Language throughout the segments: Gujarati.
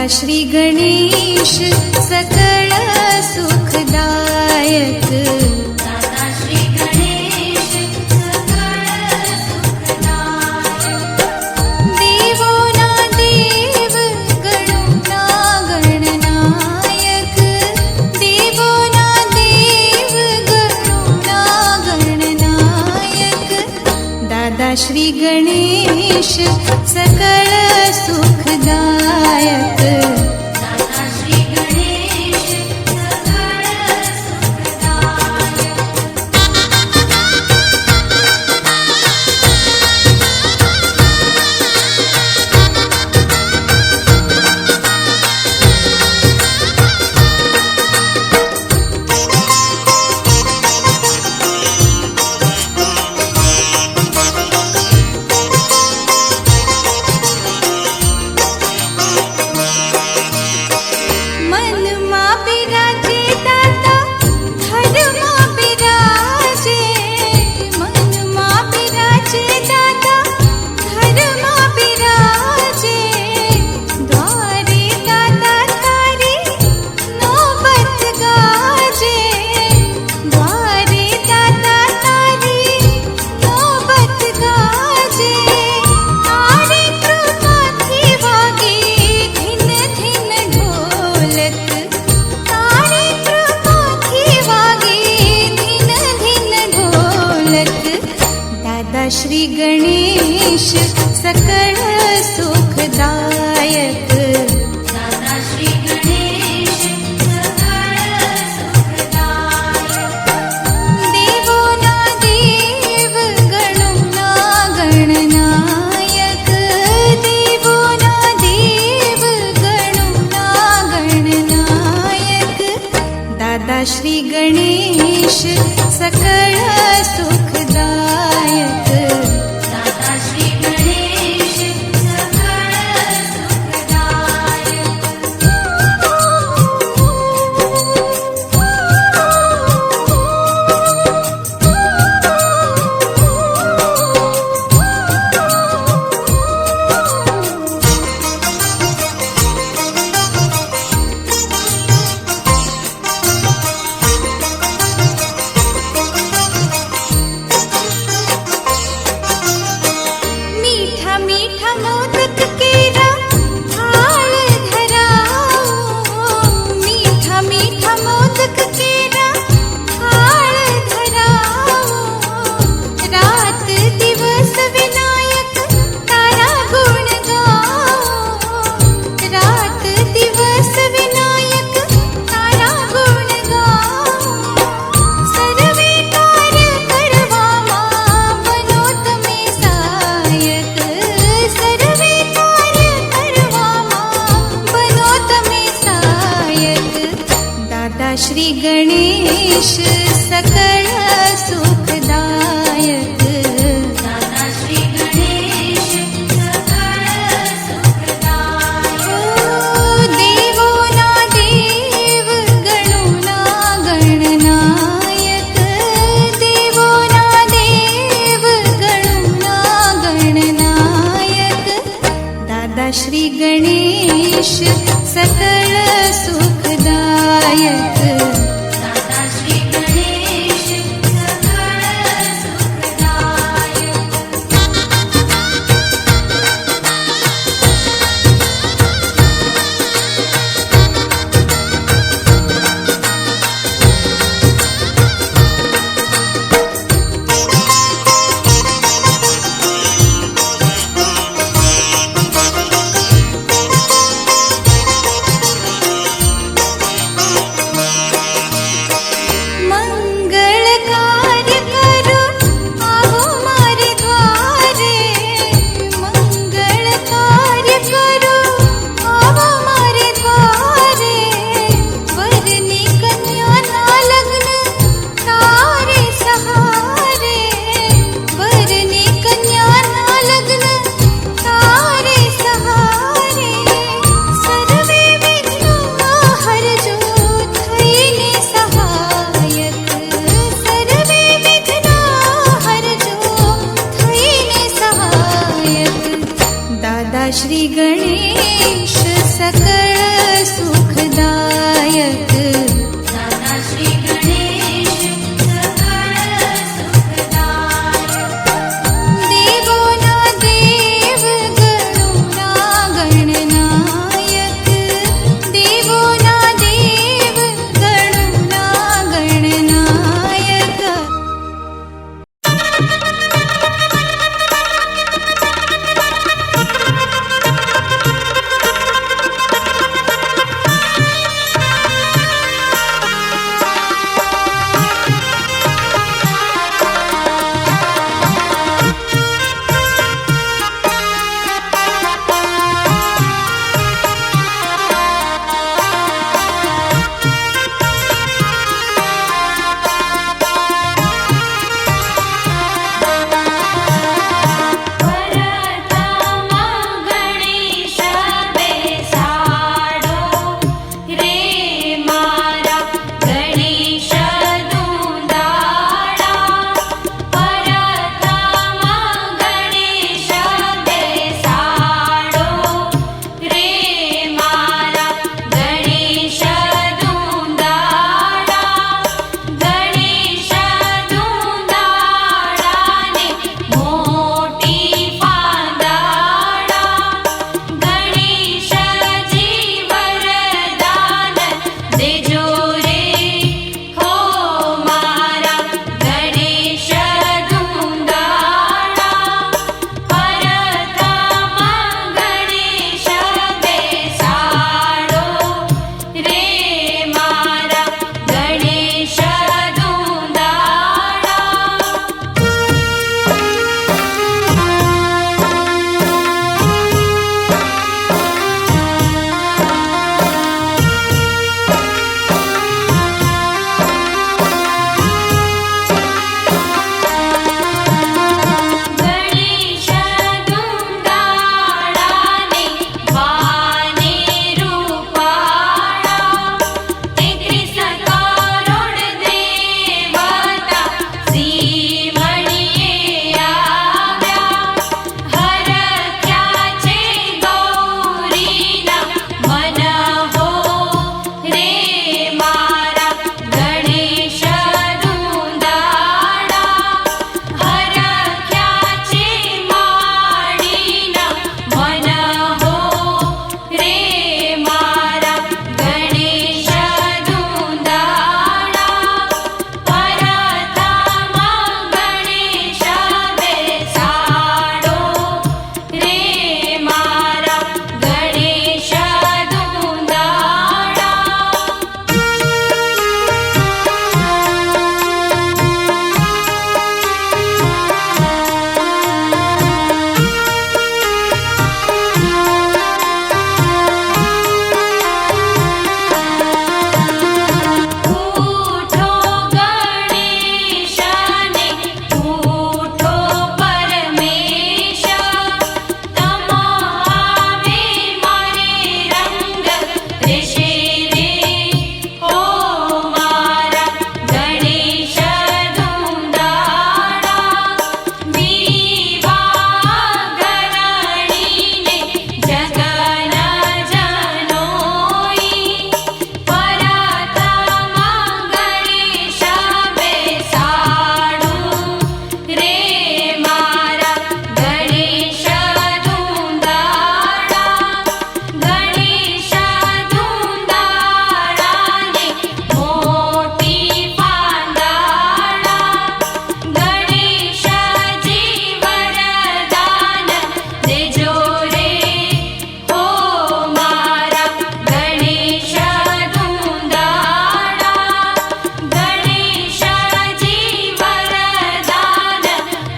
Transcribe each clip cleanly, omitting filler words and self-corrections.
श्री गणेश सकल सुखदायक। दाता श्री गणेश सकल सुखदायक। देवोना देव गणोना गणनायक। देवोना देव गणोना गणनायक। दादा श्री गणेश सकल सुखदायक। दाता श्री गणेश सकल सुखदायक। श्री गणेश सकल सुखदायक। दाता श्री गणेश सकल सुखदायक। देवोना देव गणोना गणनायक। देवोना देव गणोना गणनायक। दादा श्री गणेश सकल सुखदायक। दाता श्री गणेश सकल सुखदायक। मीठा मीठा मोदक केरा थाल धराओ। मीठा मीठा मोदक केरा थाल धराओ। रात दिवस विनायक तारा गुण गाओ। रात दिवस विनायक तारा गुण गाओ। सर्वे कार्य करवामा बनो तमे सहायक। सर्वे कार्य करवामा बनो तमे सहायक। दादा श्री गणेश सकल सुखदायक। दाता श्री गणेश सकल सुखदायक। देवोना देव गणोना गणनायक। देवोना देव गणोना गणनायक। दादा श्री गणेश सकल सुखदायक। दाता श्री गणेश सकल सुखदायक। मंगल कार्य करो आओ मारे द्वारे। मंगल कार्य करो आओ मारे द्वारे। वरनी कन्या ना लग्न तारे सहारे। वरनी कन्या ना लग्न तारे सहारे। सर्वे विघ्नो हरजो थईने सहायक। सर्वे विघ्नो हरजो थईने सहायक। दादा श्री गणेश सकल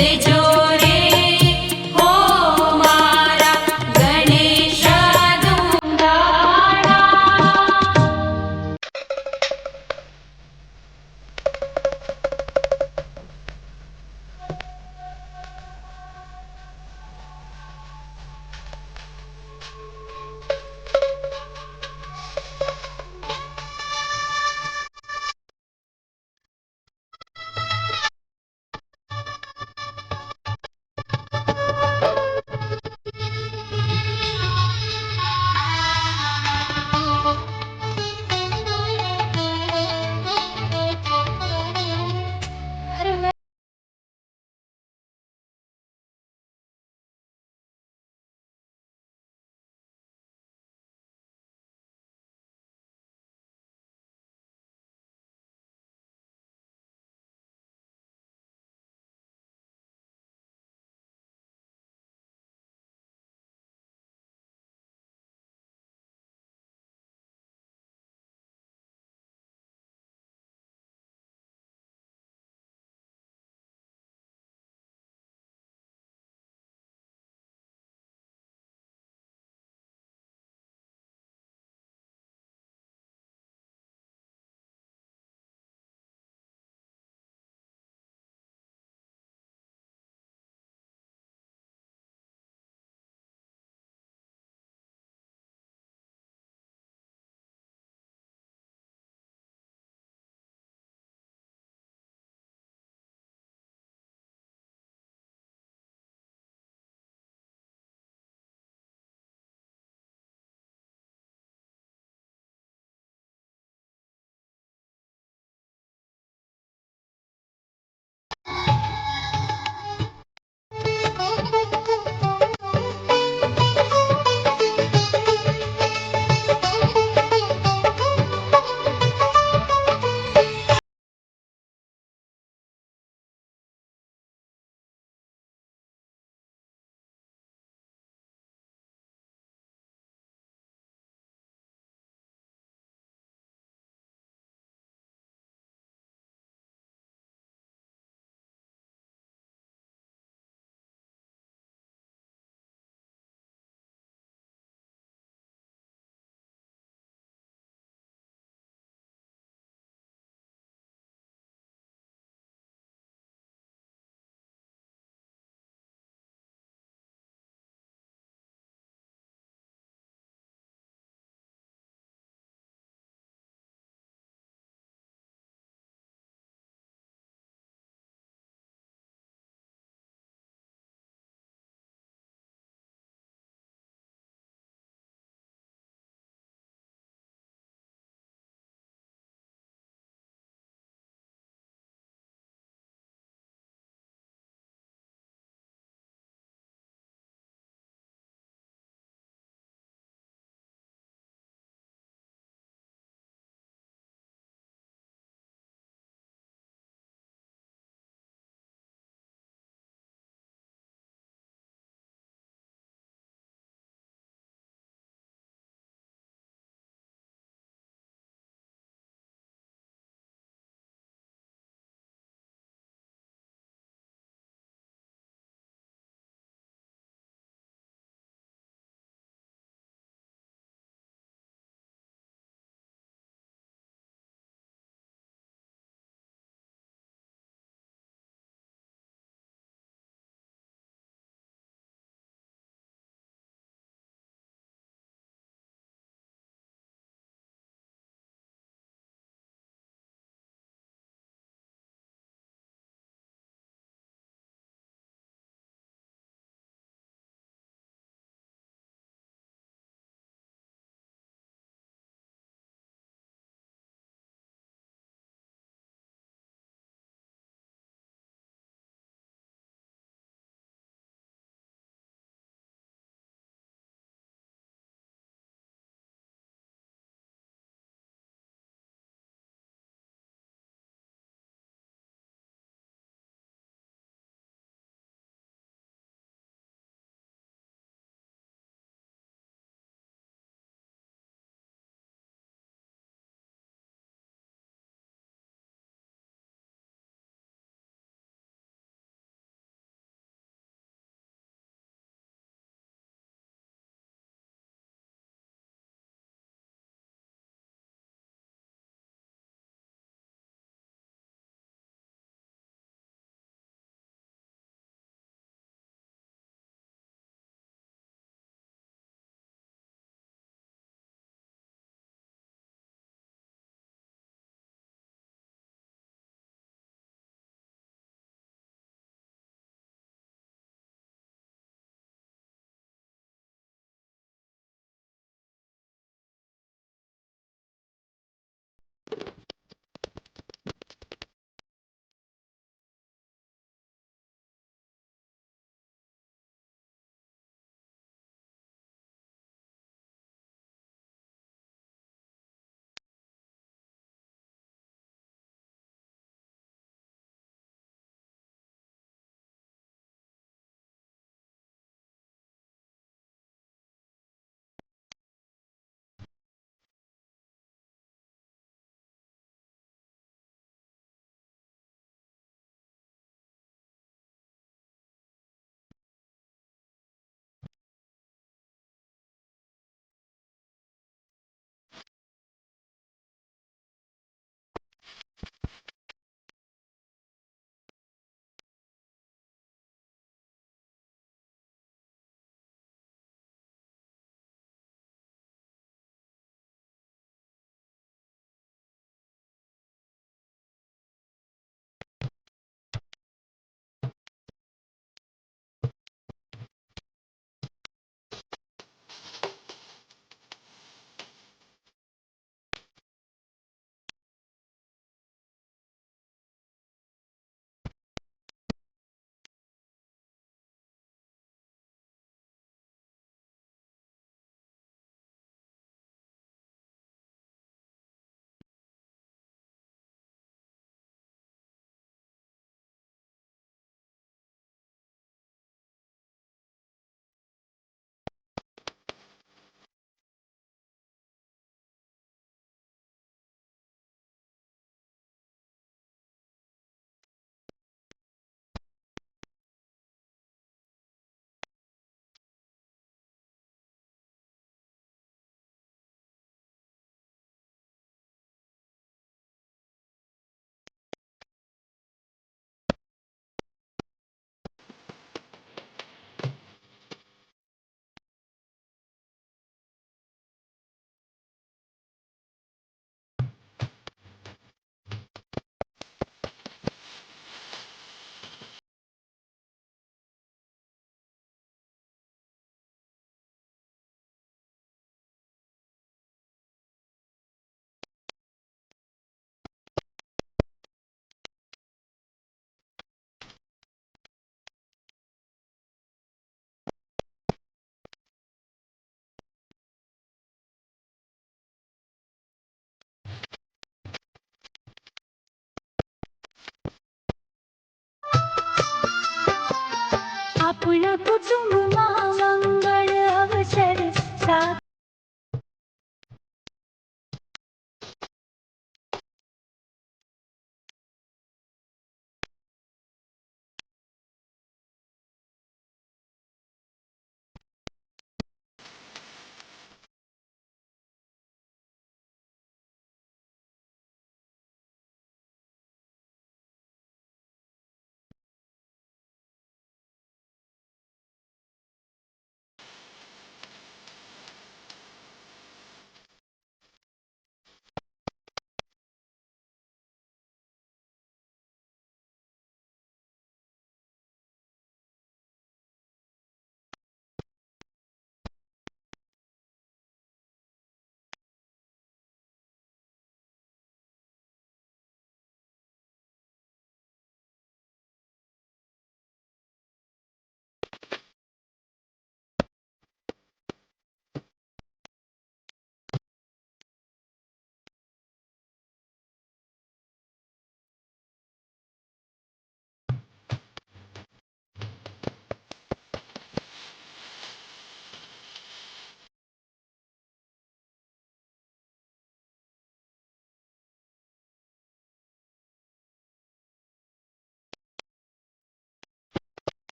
દેજો રે હો મારા ગણેશ દુંદાળા.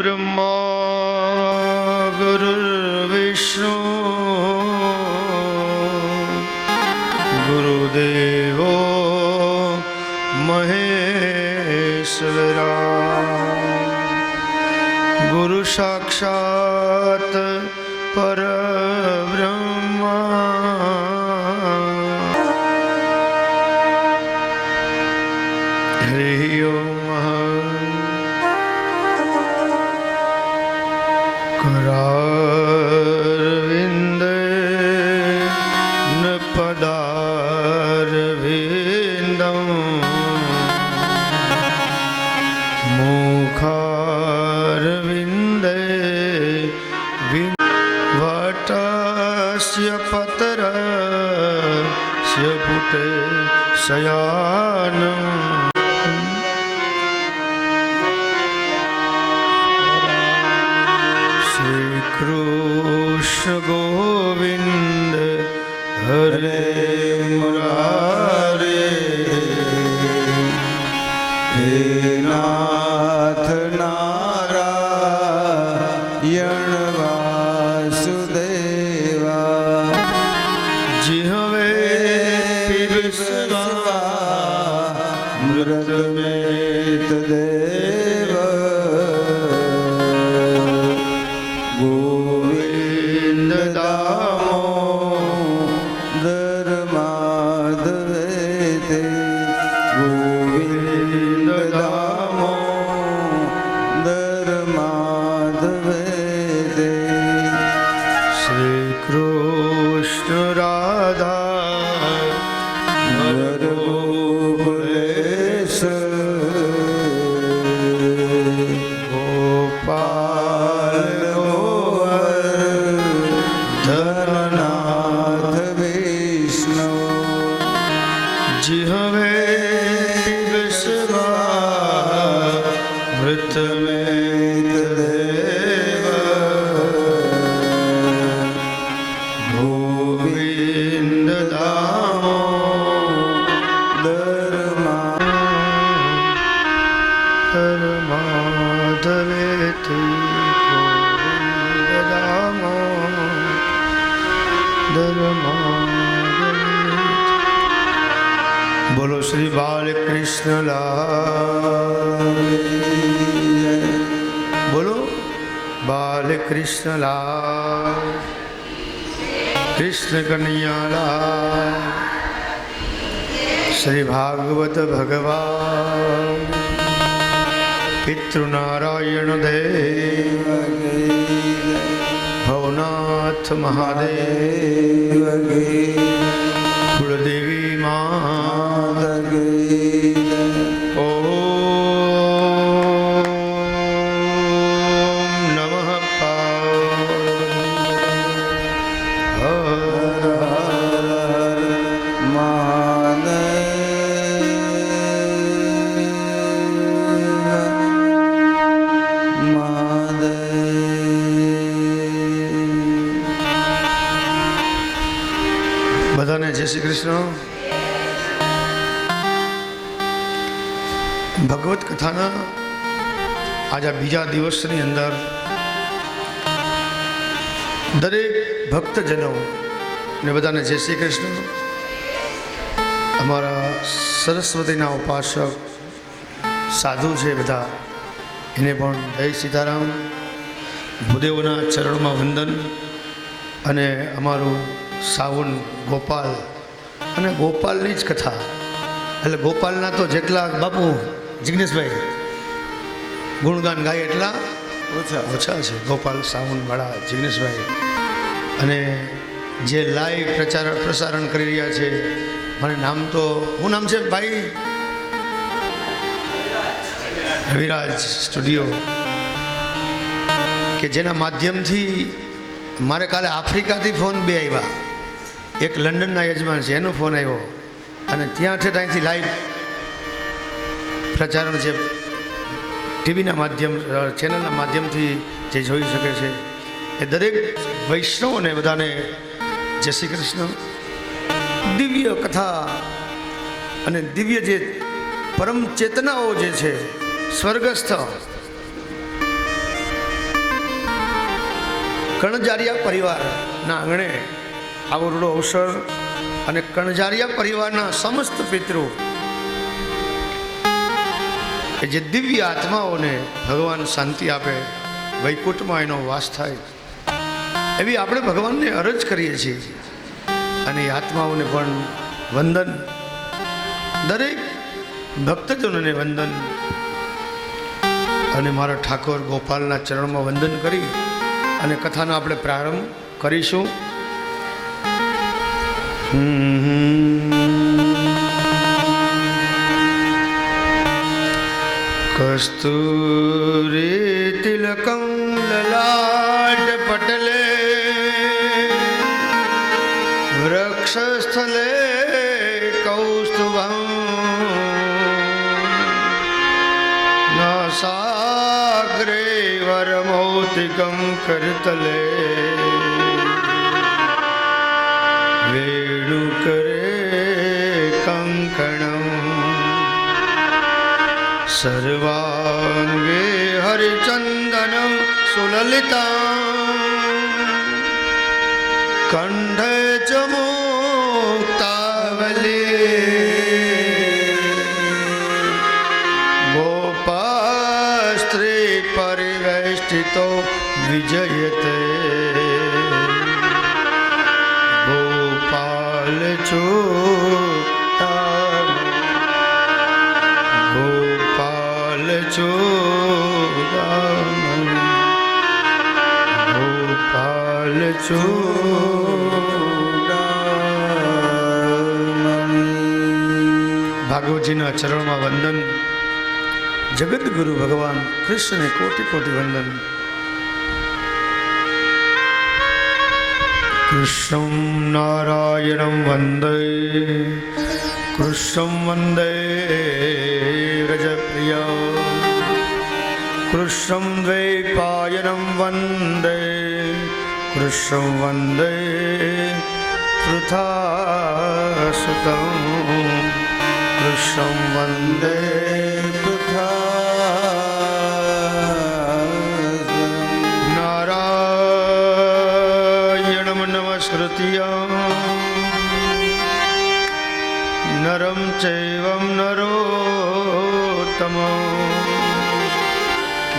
गुरुर्ब्रह्मा गुरुर्विष्णु गुरुदेवो महेश्वरा गुरु साक्षात् परब्रह्मा हरि ओम करारविंदे न पदारविंदम मुखारविंदे वटस्य पत्रस्य पुटे शयानम् कृष्ण गोविंद हरे मुरारे हे नाथ नारायण वासुदेवा जिहवे पिबस्वा मृत में तदेव गोविंद दामोदर माधवेते गोविंद दामोदर माधवेते श्री कृष्ण राधा वर गोकुलेश गोपाल धरनाथ विष्णु जिहवे पिबस्वा मृत में तदेव गोविंद दामोदर माधवेति गोविंद दामोदर बोलो श्री बाल कृष्ण लाल बोलो बाल कृष्ण लाल कृष्ण कन्हैया लाल श्री भागवत भगवान पितृनारायण देव भवनाथ महादेव कुलदेवी माता ओम नमः બધાને જય શ્રી કૃષ્ણ. ભગવત કથાના આજે બીજા દિવસની અંદર દરેક ભક્તજનો ને બધાને જય શ્રી કૃષ્ણ. અમારા સરસ્વતીના ઉપાસક સાધુ છે બધા, એને પણ જય સીતારામ. ભૂદેવના ચરણમાં વંદન. અને અમારું સાવન ગોપાલ અને ગોપાલની જ કથા, એટલે ગોપાલના તો જેટલા બાપુ જિગ્નેશભાઈ ગુણગાન ગાય એટલા ઓછા છે ગોપાલ સાવનવાળા જિગ્નેશભાઈ. અને જે લાઈવ પ્રસારણ કરી રહ્યા છે, મને નામ તો શું નામ છે ભાઈ? રવિરાજ સ્ટુડિયો, કે જેના માધ્યમથી મારે કાલે આફ્રિકાથી ફોન બે આવ્યા. એક લંડનના યજમાન છે, એનો ફોન આવ્યો, અને ત્યાંથી ત્યાંથી લાઈવ પ્રચારણ છે ટીવીના માધ્યમ ચેનલના માધ્યમથી જે જોઈ શકે છે એ દરેક વૈષ્ણવોને બધાને જય શ્રી કૃષ્ણ. દિવ્ય કથા અને દિવ્ય જે પરમ ચેતનાઓ જે છે સ્વર્ગસ્થ કણજારિયા પરિવારના આંગણે આવો રૂડો અવસર અને કણજારિયા પરિવારના સમસ્ત પિતૃ કે જે દિવ્ય આત્માઓને ભગવાન શાંતિ આપે, વૈકુંઠમાં એનો વાસ થાય, એવી આપણે ભગવાનને અરજ કરીએ છીએ. અને એ આત્માઓને પણ વંદન, દરેક ભક્તજનોને વંદન, અને મારા ઠાકોર ગોપાલના ચરણમાં વંદન કરી અને કથાનો આપણે પ્રારંભ કરીશું. કસ્તુરી તિલકં લલાટ પટલે વૃક્ષસ્થલે કૌસ્તુભં નાસાગ્રે વરમૌક્તિકં કરતલે વેણુકરે કંકણમ સર્વાંગે હરિચંદનમ સુલલિતા કંઠે ચ મુક્તાવલી ગોપાસ્ત્રી પરિવેષ્ટિતો વિજયતે ગોપાલ ભાગવતજીના ચરણમાં વંદન. જગદગુરુ ભગવાન કૃષ્ણને કોટી કોટી વંદન. કૃષ્ણં નારાયણં વંદે, કૃષ્ણં વંદે વ્રજપ્રિય, કૃષ્ણં દ્વૈપાયनं વંદે, કૃષ્ણં વંદે પૃથાસુતં, કૃષ્ણં વંદે પૃથાસુતં. નારાયણં નમસ્કૃત્ય નરં ચૈવં નરોત્તમં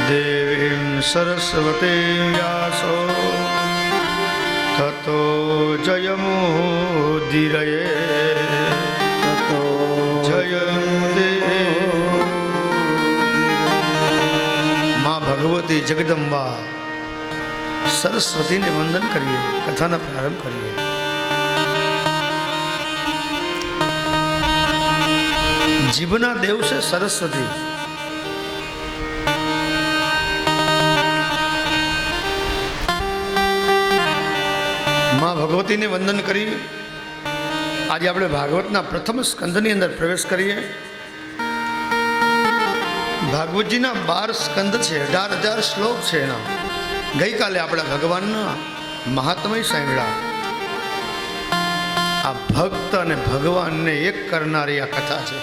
દેવીં સરસ્વતીં વ્યાસો તતો જયમુદીરયે, તતો જયમુદીરયે. મા ભગવતી જગદંબા સરસ્વતીને વંદન કરીએ, કથાનો પ્રારંભ કરીએ. જીભના દેવ છે સરસ્વતી. મા ભગવતીને વંદન કરી આજે આપણે ભાગવતના પ્રથમ સ્કંદની અંદર પ્રવેશ કરીએ. ભાગવતજીના 12 સ્કંદ છે, 18,000 શ્લોક છે એના. ગઈકાલે આપણે ભગવાનના મહાત્મય સાંભળ્યા. આ ભક્ત અને ભગવાનને એક કરનારી આ કથા છે.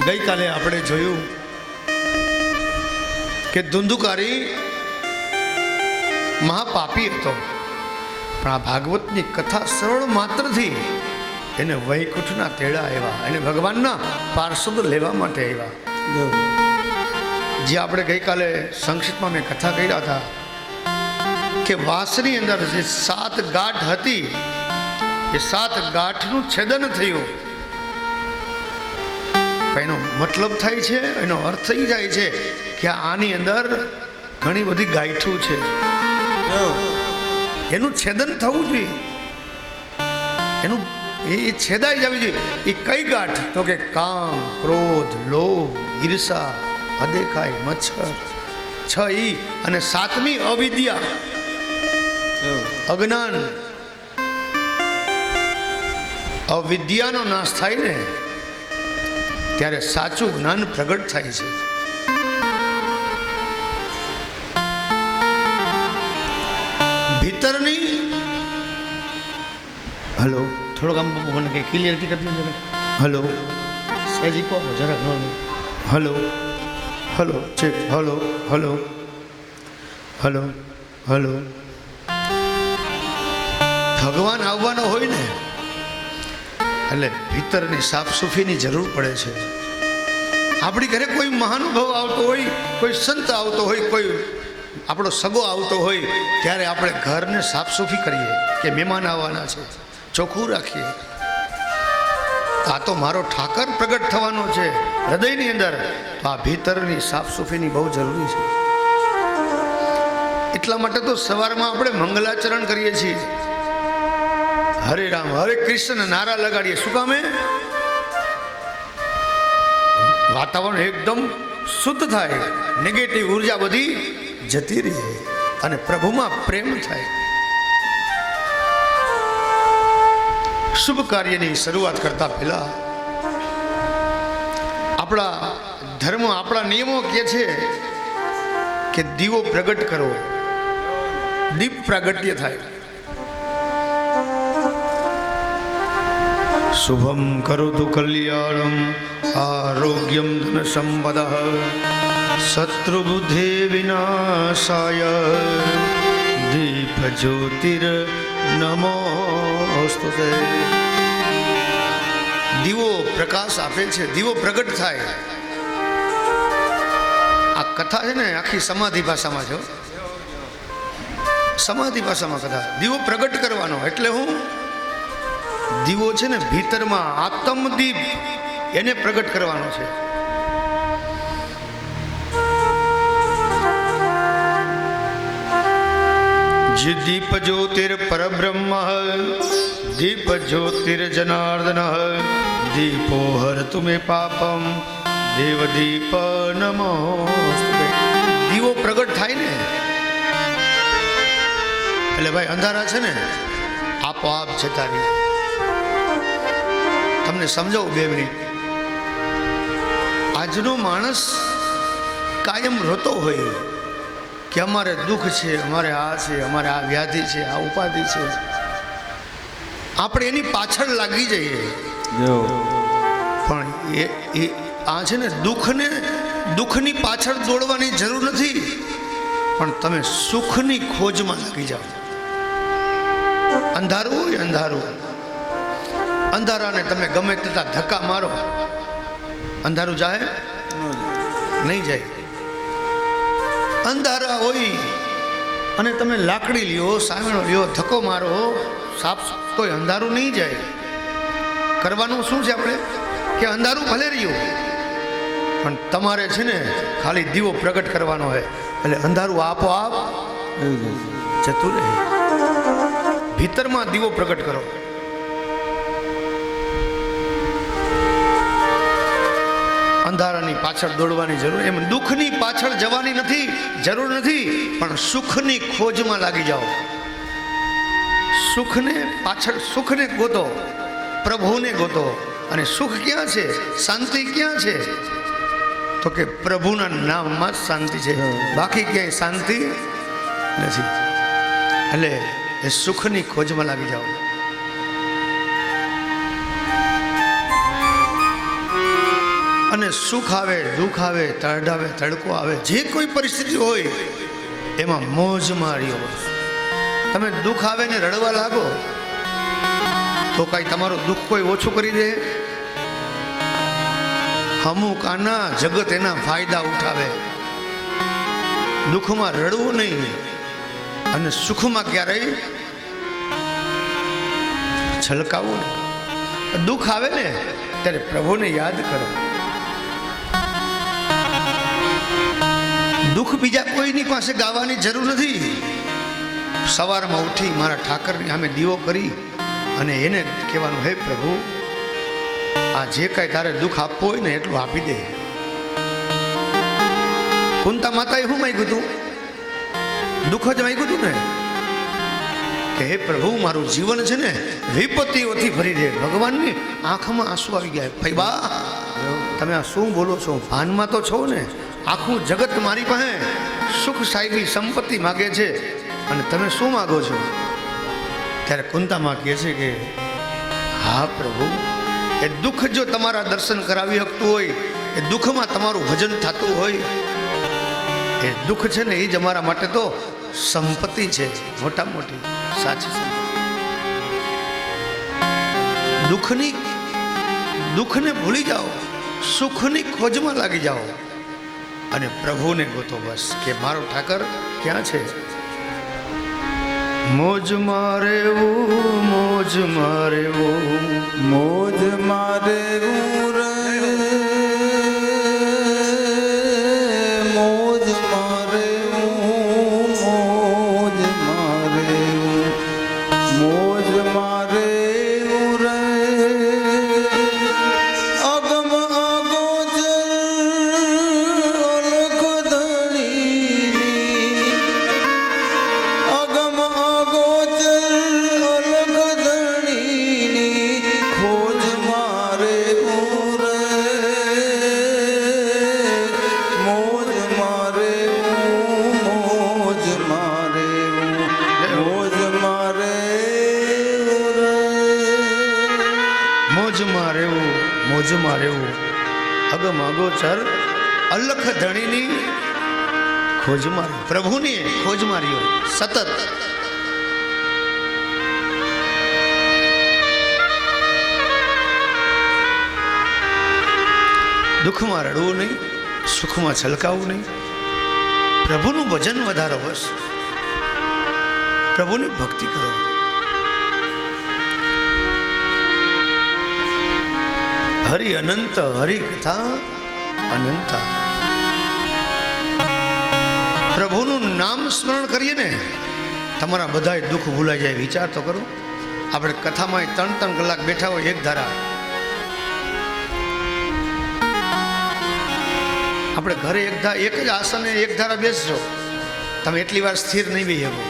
ગઈકાલે આપણે જોયું કે ધુંધુકારી મહાપાપી હતો, પણ આ ભાગવતની કથા સરળ માત્રથી એને વૈકુંઠના તેડા આવ્યા, એને ભગવાનના પાર્ષદ લેવા માટે આવ્યા. જે આપણે ગઈકાલે સંક્ષિપ્તમાં મેં કથા કર્યા હતા કે વાસની અંદર જે 7 ગાંઠ હતી એ 7 ગાંઠનું છેદન થયું. એનો મતલબ થાય છે, એનો અર્થ થઈ જાય છે કે આની અંદર ઘણી બધી ગાંઠો છે, એનું છેદન થવું જોઈએ, એનું એ છેદાઈ જવી જોઈએ. એ કઈ ગાંઠ? તો કે કામ, ક્રોધ, લોભ, ઈર્ષા, અદેખાઈ, મચ્છર, 6 ઈ અને 7મી અવિદ્યા, અજ્ઞાન. અવિદ્યાનો નાશ થાય ને ત્યારે સાચું જ્ઞાન પ્રગટ થાય છે. ભીતરની હલો થોડોક આમ મને કંઈ ક્લિયરિટી કરતી જરા. હલો સહેજી કહો જરા. Hello hello check hello hello hello hello. ભગવાન આવવાનો હોય ને એટલે ભીતરની સાફ સુફીની જરૂર પડે છે. આપણી ઘરે કોઈ મહાનુભાવ આવતો હોય, કોઈ સંત આવતો હોય, કોઈ આપણો સગો આવતો હોય, ત્યારે આપણે ઘરને સાફ સુફી કરીએ કે મહેમાન આવવાના છે, ચોખ્ખું રાખીએ. આ તો મારો ઠાકર પ્રગટ થવાનો છે હૃદયની અંદર, તો આ ભીતરની સાફ સુફીની બહુ જરૂરી છે. એટલા માટે તો સવારમાં આપણે મંગલાચરણ કરીએ છીએ, હરે રામ હરે કૃષ્ણ નારા લગાડીએ. શું કામે? વાતાવરણ એકદમ શુદ્ધ થાય, નેગેટિવ ઉર્જા બધી જતી રહે અને પ્રભુમાં પ્રેમ થાય. શુભ કાર્યની શરૂઆત કરતા પહેલા આપણા ધર્મ, આપણા નિયમો કહે છે કે દીવો પ્રગટ કરો, દીપ પ્રાગટ્ય થાય. શુભમ કરોતુ કલ્યાણમ આરોગ્યમ ધન સંપદઃ શત્રુબુદ્ધિ વિનાશાય દીપ જ્યોતિર નમોસ્તુતે. દીવો પ્રકાશ આપે છે, દીવો પ્રગટ થાય. આ કથા છે ને આખી સમાધિ ભાષામાં છે, સમાધિ ભાષામાં કથા. દીવો પ્રગટ કરવાનો એટલે હું દીવો છે ને ભીતરમાં આત્મદીપ એને પ્રગટ કરવાનો છે. જે દીપ જ્યોતિર પરબ્રહ્મ દીપ જ્યોતિર જનાર્દન દીપો હર તુમે પાપમ દેવ દીપ નમોસ્તુતે. દીવો પ્રગટ થાય ને એટલે ભાઈ અંધારા છે ને આપોઆપ જતા રહે. તમને સમજાવું 2 મિનિટ. આજનો માણસ કાયમ રોતો હોય કે અમારે દુઃખ છે, અમારે આ છે, અમારે આ વ્યાધિ છે, આ ઉપાધિ છે. આપણે એની પાછળ લાગી જઈએ, પણ એ આ છે ને દુઃખની પાછળ દોડવાની જરૂર નથી, પણ તમે સુખની ખોજમાં લાગી જાઓ. અંધારું હોય, અંધારાને તમે ગમે તેટલા ધક્કા મારો, અંધારું જાય નહીં જાય. અંધારા હોય અને તમે લાકડી લ્યો, સામેણો લ્યો, ધક્કો મારો, સાપ કોઈ અંધારું નહીં જાય. કરવાનું શું છે આપણે કે અંધારું ભલે રહ્યું, પણ તમારે છે ને ખાલી દીવો પ્રગટ કરવાનો હોય એટલે અંધારું આપોઆપ જતું રહે. ભીતરમાં દીવો પ્રગટ કરો. અંધારાની પાછળ દોડવાની જરૂર, એમ દુઃખની પાછળ જવાની નથી, જરૂર નથી, પણ સુખની ખોજમાં લાગી જાઓ. સુખને પાછળ, સુખને ગોતો, પ્રભુને ગોતો. અને સુખ ક્યાં છે, શાંતિ ક્યાં છે? તો કે પ્રભુના નામમાં જ શાંતિ છે, બાકી ક્યાંય શાંતિ નથી. એટલે એ સુખની ખોજમાં લાગી જાઓ. અને સુખ આવે, દુઃખ આવે, તડ આવે, તડકો આવે, જે કોઈ પરિસ્થિતિ હોય એમાં મોજ માર્યો. તમે દુઃખ આવે ને રડવા લાગો તો કાંઈ તમારું દુઃખ કોઈ ઓછું કરી દે? અમુક આના જગત એના ફાયદા ઉઠાવે. દુઃખમાં રડવું નહીં અને સુખમાં ક્યારેય છલકાવું નહીં. દુઃખ આવે ને ત્યારે પ્રભુને યાદ કરો. દુઃખ બીજા કોઈની પાસે ગાવાની જરૂર નથી. સવારમાં ઉઠી મારા ઠાકરની સામે દીવો કરી અને એને કહેવાનું, હે પ્રભુ, આ જે કાંઈ તારે દુઃખ આપવું હોય ને એટલું આપી દે. કુંતા માતાએ શું માંગ્યું હતું? દુઃખ જ માંગ્યું હતું ને કે હે પ્રભુ, મારું જીવન છે ને વિપત્તિઓથી ભરી દે. ભગવાનની આંખમાં આંસુ આવી ગયા. ભાઈ બા, તમે આ શું બોલો છો? ભાનમાં તો છો ને? આખું જગત મારી પાસે સુખ સાહેબી સંપત્તિ માગે છે અને તમે શું માગો છો? ત્યારે કુંતામાં કહે છે કે હા પ્રભુ, એ દુઃખ જો તમારા દર્શન કરાવી શકતું હોય, એ દુઃખમાં તમારું ભજન થતું હોય એ દુઃખ છે ને એ જ અમારા માટે તો સંપત્તિ છે, મોટા મોટી સાચી સંપત્તિ. દુઃખને ભૂલી જાઓ, સુખની ખોજમાં લાગી જાઓ અને પ્રભુને ગોતો બસ કે મારો ઠાકર ક્યાં છે. મોજ મારે મોજ મારે મોજ મારે રે મોજ મારે મોજ મારે મોજ મારે રે અગમ અગોચર અલખ ધણીની અગમ અગોચર અલખ ધણીની ખોજ મારે રે મોજ મારે મોજ મારે મોજ મારે રે મોજમાં રહેવું, મોજમાં રહેવું, અગમ અગોચર અલખ ધણીની ખોજમાં રહ્યો, પ્રભુની ખોજમાં રહ્યો સતત. દુઃખમાં રડવું નહીં, સુખમાં છલકાવું નહીં, પ્રભુનું ભજન વધારો બસ, પ્રભુની ભક્તિ કરો. હરિ અનંત, હરિ કથા અનંતા. પ્રભુનું નામ સ્મરણ કરીએ ને તમારા બધાય દુઃખ ભૂલાઈ જાય. વિચાર તો કરો, આપણે કથામાં 3-3 કલાક બેઠા હોય એક ધારા, આપણે ઘરે એક જ આસને એક ધારા બેસજો, તમે એટલી વાર સ્થિર નહીં બેસી શકો.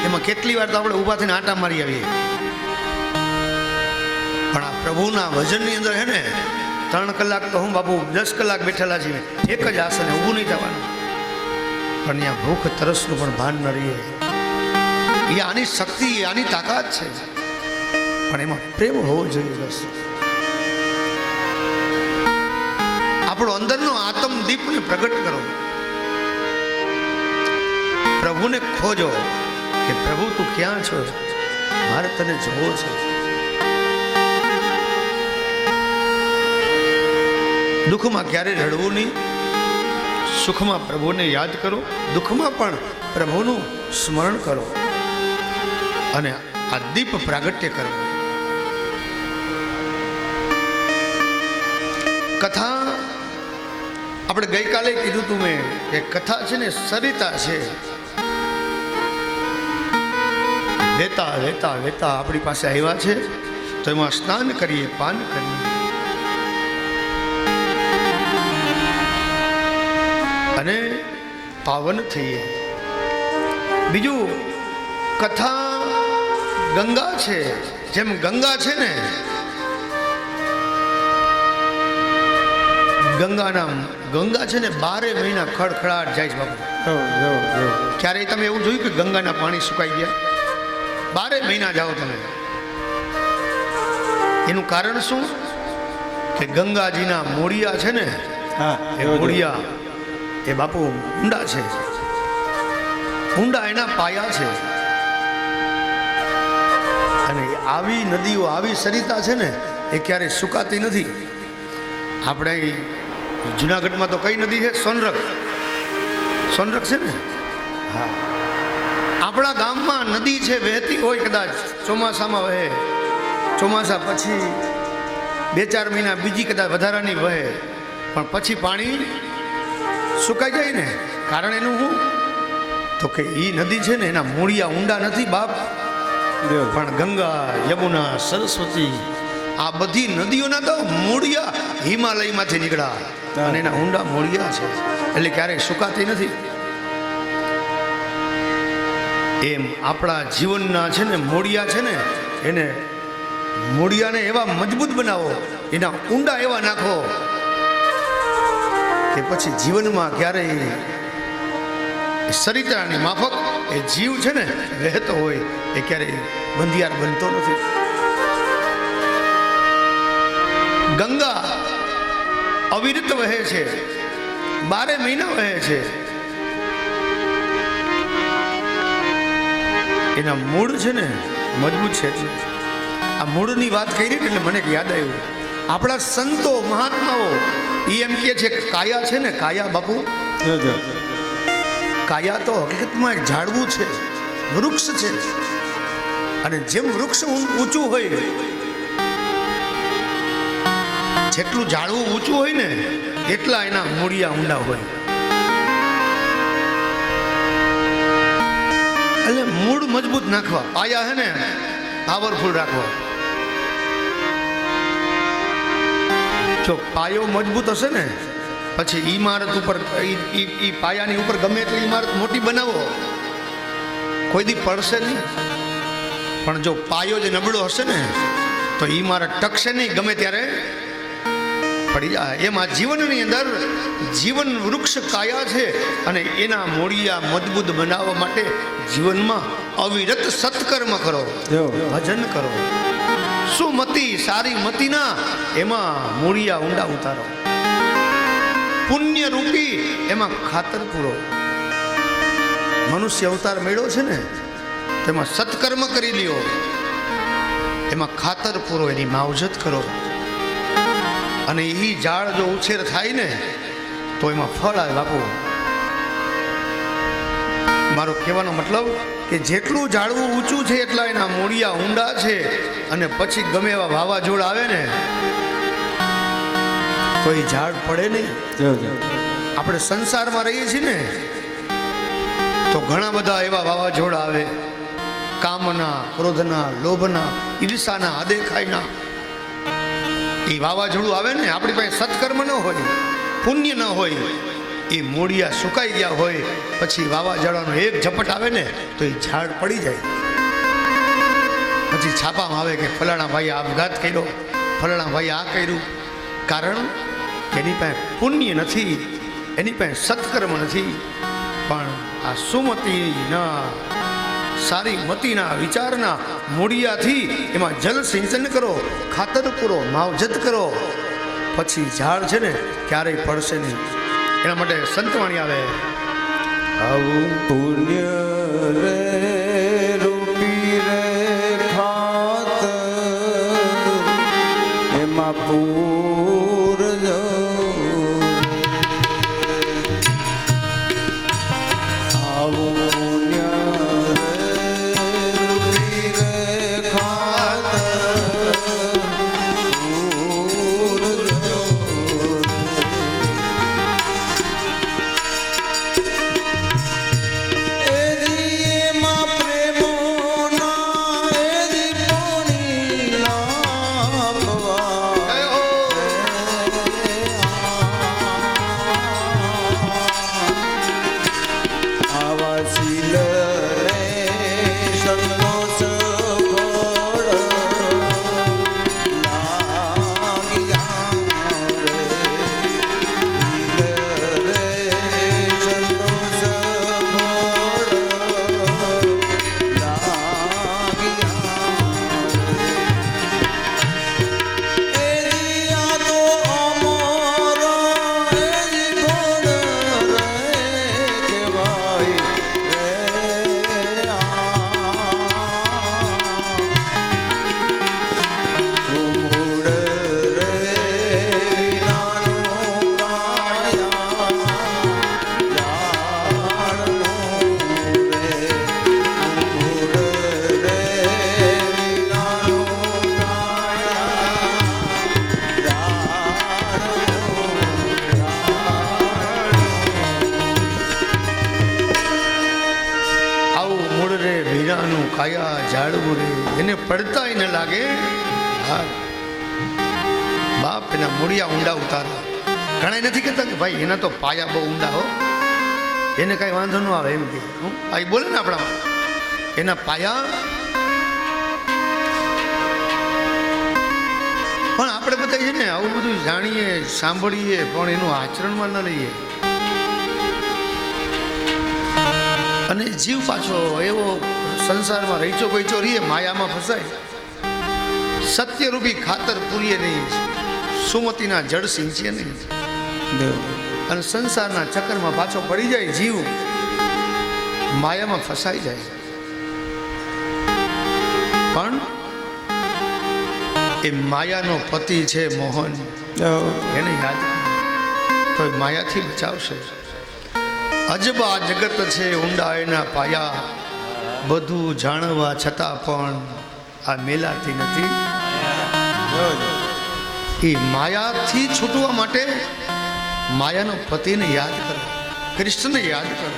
એમાં કેટલી વાર તો આપણે ઊભા થઈને આંટા મારી આવીએ. પણ આ પ્રભુના ભજનની અંદર હે ને 3 કલાક તો હું બાપુ 10 કલાક બેઠેલા છીએ, એક જ આસને ઊભું નહીં થવાનું. પણ ત્યાં ભૂખ તરસનું પણ ભાન ન રહીએ. એ આની શક્તિ, આની તાકાત છે, પણ એમાં પ્રેમ હોવો જોઈએ બસ. આપણો અંદરનો આત્મદીપને પ્રગટ કરો, પ્રભુને ખોજો કે પ્રભુ તું ક્યાં છો, મારે તને જોવો છે. દુઃખમાં ક્યારેય રડવું નહીં, સુખમાં પ્રભુને યાદ કરો, દુઃખમાં પણ પ્રભુનું સ્મરણ કરો અને આ દીપ પ્રાગટ્ય કરો. કથા આપણે ગઈકાલે કીધું તું મેં કે કથા છે ને સરિતા છે, વેતા વેતા વેતા આપણી પાસે આવ્યા છે તો એમાં સ્નાન કરીએ, પાન કરીએ અને પાવન થઈએ. બીજું કથા ગંગા છે, જેમ ગંગા છે ને, ગંગા છે ને 12 મહિના ખડખડાટ જાય છે બાપુ. ક્યારેય તમે એવું જોયું કે ગંગાના પાણી સુકાઈ ગયા? 12 મહિના જાઓ તમે. એનું કારણ શું? કે ગંગાજીના મોડિયા છે ને, એ મોડિયા એ બાપુ ઊંડા છે, ઊંડા એના પાયા છે. અને આવી નદીઓ, આવી સરિતા છે ને, એ ક્યારે સુકાતી નથી. આપણે જુનાગઢમાં તો કઈ નદી છે? સોનરખ છે ને. હા, આપણા ગામમાં નદી છે, વહેતી હોય, કદાચ ચોમાસામાં વહે, ચોમાસા પછી 2-4 મહિના બીજી કદાચ વધારાની વહે, પણ પછી પાણી સુકાઈ જાય ને. કારણ એનું શું? તો કે એ નદી છે ને, એના મૂળિયા ઊંડા નથી બાપ. પણ ગંગા, યમુના, સરસ્વતી, આ બધી નદીઓના તો મૂળિયા હિમાલયમાંથી નીકળ્યા અને એના ઊંડા મૂળિયા છે, એટલે ક્યારેય સુકાતી નથી. એમ આપણા જીવનના છે ને મૂળિયા છે ને, એને મૂળિયાને એવા મજબૂત બનાવો, એના ઊંડા એવા નાખો કે પછી જીવનમાં ક્યારેય સરિતાની માફક એ જીવ છે ને વહેતો હોય, એ ક્યારેય બંધિયાર બનતો નથી. ગંગા અવિરત વહે છે, 12 મહિના વહે છે, એના મૂળ છે ને મજબૂત છે. આ મૂળની વાત કરી ને એટલે મને યાદ આવ્યું, આપણા સંતો મહાત્માઓ એ એમ કહે છે કાયા છે ને, કાયા બાપુ, કાયા તો હકીકતમાં એક ઝાડવું છે, વૃક્ષ છે. અને જેમ વૃક્ષ ઊંચું હોય, જેટલું ઝાડવું ઊંચું હોય ને એટલા એના મૂળિયા ઊંડા હોય. એટલે મૂળ મજબૂત નાખવા, પાયા હે ને પાવરફુલ રાખવા. જો પાયો મજબૂત હશે ને પછી ઈમારત ઉપર ઈ પાયાની ઉપર ગમે એટલી ઇમારત મોટી બનાવો કોઈ દી પડશે નહીં. પણ જો પાયો જે નબળો હશે ને તો ઇમારત ટકશે નહીં, ગમે ત્યારે પડી જાય. એમાં જીવનની અંદર જીવન વૃક્ષ કાયા છે અને એના મૂળિયા મજબૂત બનાવવા માટે જીવનમાં અવિરત સત્કર્મ કરો, ભજન કરો. સુમતિ સારી મતિના એમાં મૂળિયા ઊંડા ઉતારો, પુણ્ય રૂપી એમાં ખાતર પૂરો. મનુષ્ય અવતાર મેળ્યો છે ને તેમાં સત્કર્મ કરી લ્યો, એમાં ખાતર પૂરો, એની માવજત કરો. અને એ ઝાડ જો ઉછેર થાય ને તો એમાં ફળ આવે. બાપુ મારો કહેવાનો મતલબ કે જેટલું ઝાડવું ઊંચું છે એટલા એના મૂળિયા ઊંડા છે. અને પછી ગમે એવા વાવાઝોડા આવે ને તો એ ઝાડ પડે નહીં. આપણે સંસારમાં રહીએ છીએ ને તો ઘણા બધા એવા વાવાઝોડા આવે, કામના, ક્રોધના, લોભના, ઈર્ષાના, આદેખાઈના. એ વાવાઝોડું આવે ને આપણી પાસે સત્કર્મ ન હોય, પુણ્ય ન હોય, એ મૂળિયા સુકાઈ ગયા હોય, પછી વાવાઝોડાનો એક ઝપટ આવે ને તો એ ઝાડ પડી જાય. પછી છાપામાં આવે કે ફલાણા ભાઈ આપઘાત કર્યો, ફલાણા ભાઈ આ કર્યું. કારણ એની પાસે પુણ્ય નથી, એની પાસે સત્કર્મ નથી. પણ આ સુમતિના સારી મતિના વિચારના મૂળિયાથી એમાં જલ સિંચન કરો, ખાતર પૂરો, માવજત કરો, પછી ઝાડ છે ને ક્યારેય પડશે નહીં. એના માટે સંતવાણી આવે, આવું પુણ્ય રે રૂપી રે ખાતર એમાં પૂરજો. આવું પુણ્ય કાયા ઝાડવું રે એને પડતા ન લાગે. હા બાપ એના મૂળિયા ઊંડા ઉતારા. ઘણા નથી કહેતા કે ભાઈ એના તો પાયા બહુ ઊંડા હો, એને કાંઈ વાંધો ન આવે એમ કે આ બોલે ને આપણામાં એના પાયા. પણ આપણે બધા છે ને આવું બધું જાણીએ સાંભળીએ પણ એનું આચરણમાં ન લઈએ. અને જીવ પાછો એવો સંસારમાં રહીચો ગઈચો રહીએ, માયામાં ફસાય, સત્યરૂપી ખાતર પૂરીએ નહીં, સુમતિના જળ સિંચીએ નહીં, અને સંસારના ચક્કરમાં પાછો પડી જાય જીવ, માયામાં ફસાઈ જાય. પણ એ માયાનો પતિ છે મોહન, એને યાદ તો એ માયાથી બચાવશે. અજબા જગત છે ઊંડા એના પાયા, બધું જાણવા છતાં પણ આ મેલાતી નથી. એ માયાથી છૂટવા માટે માયાનો પતિને યાદ કરો, કૃષ્ણને યાદ કરો.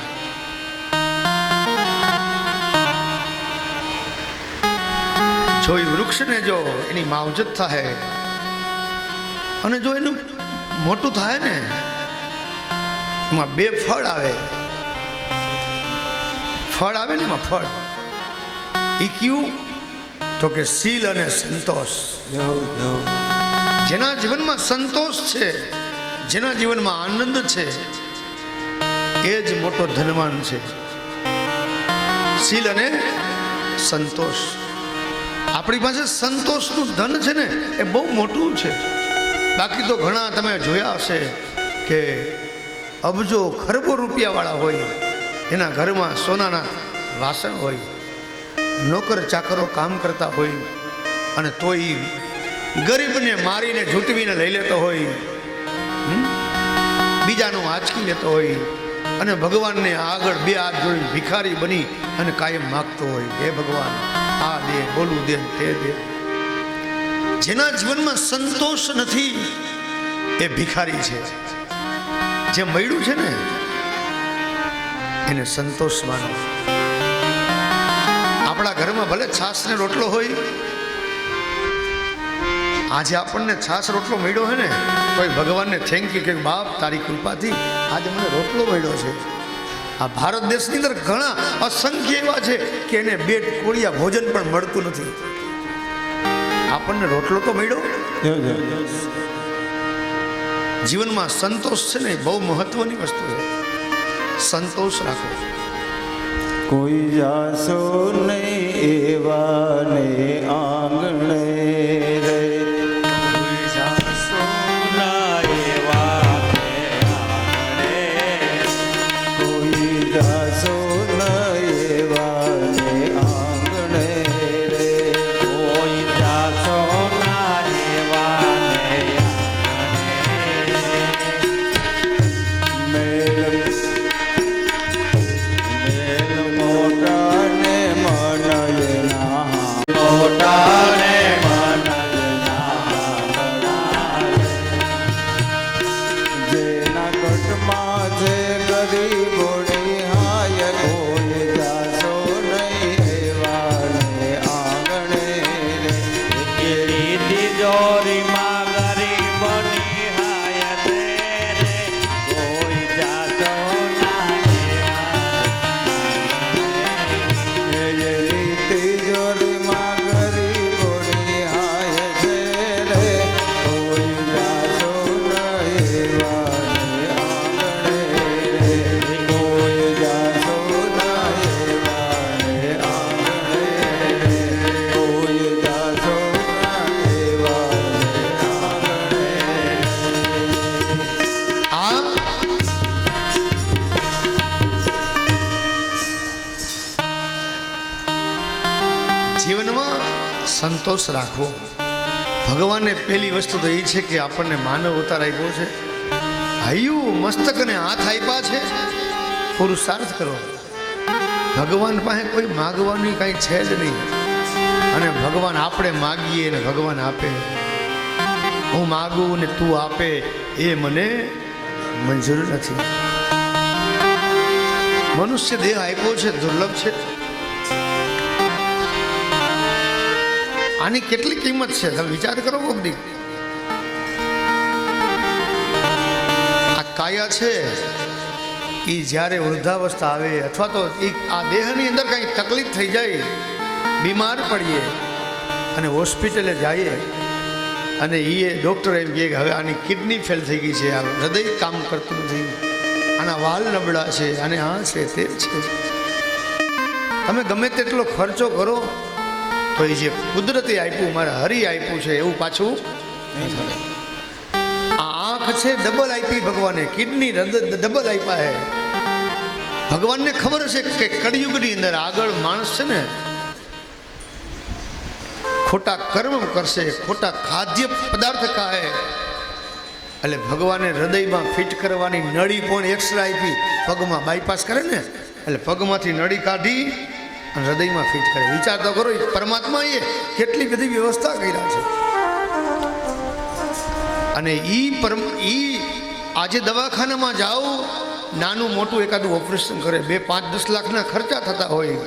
જો એ વૃક્ષને જો એની માવજત થાય અને જો એનું મોટું થાય ને, એમાં બે ફળ આવે ને એમાં ફળ. એ કયું તો કે શીલ અને સંતોષ. જેના જીવનમાં સંતોષ છે, જેના જીવનમાં આનંદ છે, એ જ મોટો ધનવાન છે. શીલ અને સંતોષ. આપણી પાસે સંતોષનું ધન છે ને, એ બહુ મોટું છે. બાકી તો ઘણા તમે જોયા હશે કે અબજો ખરબો રૂપિયાવાળા હોય, એના ઘરમાં સોનાના વાસણ હોય, નોકર ચાકરો કામ કરતા હોય, અને તોય ગરીબને મારીને ઝૂંટવીને લઈ લેતો હોય, બીજાનું આંચકી લેતો હોય, અને ભગવાનને આગળ બે હાથ જોડીને ભિખારી બની અને કાયમ માગતો હોય, હે ભગવાન આ દે, બોલું દે, તે દે. જેના જીવનમાં સંતોષ નથી એ ભિખારી છે. જે મળ્યું છે ને એને સંતોષ માનો. આપણા ઘરમાં ભલે છાસ ને રોટલો હોય, આજે આપણને છાસ રોટલો મળ્યો હોય ને તો ભગવાનને થેન્ક યુ કે બાપ તારી કૃપાથી આજે મને રોટલો મળ્યો છે. આ ભારત દેશની અંદર ઘણા અસંખ્ય એવા છે કે એને બે કોળિયા ભોજન પણ મળતું નથી. આપણને રોટલો તો મળ્યો. જીવનમાં સંતોષ છે ને બહુ મહત્વની વસ્તુ છે. સંતોષ રાખો. કોઈ જાશો નહીં એવા ને આંગણે રે, કોઈ જાશો ના એવા ને આંગણે, કોઈ જાશો ના એવા ને આંગણે રે, કોઈ જાશો ના એવા ને આંગણે. જીવનમાં સંતોષ રાખવો. ભગવાનને પહેલી વસ્તુ તો એ છે કે આપણને માનવ અવતાર આપ્યો છે, હૈયું મસ્તક અને હાથ આપ્યા છે, પુરુષાર્થ કરો. ભગવાન પાસે કોઈ માગવાની કાંઈ છે જ નહીં. અને ભગવાન આપણે માગીએ ને ભગવાન આપે. હું માગું ને તું આપે એ મને મંજૂર નથી. મનુષ્ય દેહ આપ્યો છે, દુર્લભ છે. આની કેટલી કિંમત છે તમે વિચાર કરો. કોકદી આ કાયા છે એ જ્યારે વૃદ્ધાવસ્થા આવે અથવા તો આ દેહની અંદર કંઈ તકલીફ થઈ જાય, બીમાર પડીએ અને હોસ્પિટલે જઈએ અને એ ડૉક્ટર એમ કહે કે હવે આની કિડની ફેલ થઈ ગઈ છે, આ હૃદય કામ કરતું નથી, આના વાલ નબળા છે, અને આ છે તે છે. તમે ગમે તેટલો ખર્ચો કરો તો એ જે કુદરતી આપ્યું, મારા હરી આપ્યું છે એવું પાછું આ આંખ છે ડબલ આપી ભગવાને, કિડની ડબલ આપ્યા હે. ભગવાનને ખબર છે કે કળિયુગની અંદર આગળ માણસ છે ને ખોટા કર્મ કરશે, ખોટા ખાદ્ય પદાર્થ ખાય, એટલે ભગવાને હૃદયમાં ફિટ કરવાની નળી પણ એક્સ્ટ્રા આપી. પગમાં બાયપાસ કરે ને એટલે પગમાંથી નળી કાઢી અને હૃદયમાં ફિટ કરે. વિચાર તો કરો, પરમાત્માએ કેટલી બધી વ્યવસ્થા કર્યા છે. અને ઈ આજે દવાખાનામાં જાઓ, નાનું મોટું એકાદું ઓપરેશન કરે, 2, 5, 10 લાખના ખર્ચા થતા હોય.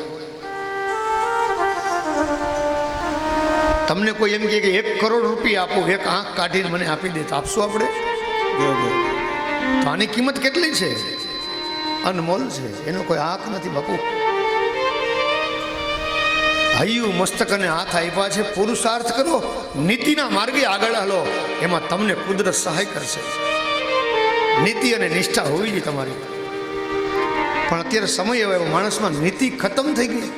તમને કોઈ એમ કહે કે 1 કરોડ રૂપિયા આપો, એક આંખ કાઢીને મને આપી દે, તો આપશું આપણે? તો આની કિંમત કેટલી છે? અનમોલ છે. એનો કોઈ આંખ નથી બાપુ. હૈયું મસ્તક અને હાથ આપ્યા છે. પુરુષાર્થ કરો, નીતિના માર્ગે આગળ હાલો, એમાં તમને કુદરત સહાય કરશે. નીતિ અને નિષ્ઠા હોવી જોઈએ તમારી. પણ અત્યારે સમય એવો માણસમાં નીતિ ખતમ થઈ ગઈ.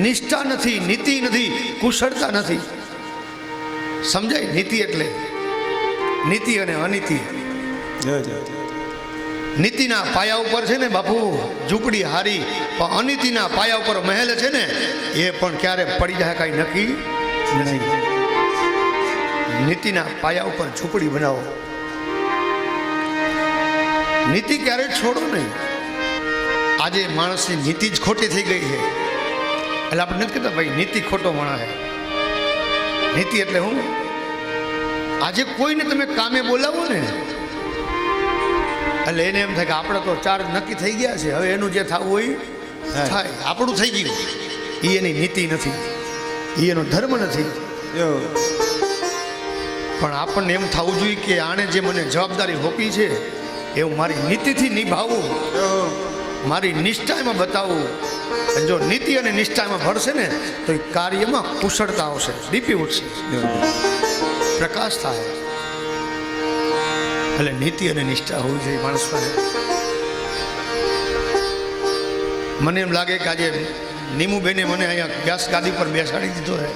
નિષ્ઠા નથી, નીતિ નથી, કુશળતા નથી. સમજાય? નીતિ એટલે નીતિ અને અનીતિ. નીતિના પાયા ઉપર છે ને બાપુ ઝૂંપડી હારી, પણ અનીતિના પાયા ઉપર મહેલ છે ને એ પણ ક્યારે પડી જાય કાંઈ નક્કી નહીં. નીતિના પાયા ઉપર ઝૂંપડી બનાવો, નીતિ ક્યારેય છોડો નહીં. આજે માણસની નીતિ જ ખોટી થઈ ગઈ છે, એટલે આપણે નથી કહેતા ભાઈ નીતિ ખોટો માણસ છે. નીતિ એટલે હું? આજે કોઈને તમે કામે બોલાવો ને એટલે એને એમ થાય કે આપણે તો ચાર્જ નક્કી થઈ ગયા છે, હવે એનું જે થવું હોય થાય, આપણું થઈ ગયું. એ એની નીતિ નથી, એ એનો ધર્મ નથી. પણ આપણને એમ થવું જોઈએ કે આણે જે મને જવાબદારી સોંપી છે એવું મારી નીતિથી નિભાવવું, મારી નિષ્ઠા એમાં બતાવવું. જો નીતિ અને નિષ્ઠા એમાં ભળશે ને તો એ કાર્યમાં કુશળતા આવશે, દીપી ઉઠશે, પ્રકાશ થાય. એટલે નીતિ અને નિષ્ઠા હોવી જોઈએ માણસ પાસે. મને એમ લાગે કે આજે નીમુબેને મને અહીંયા ગેસ ગાદી પર બેસાડી દીધો છે.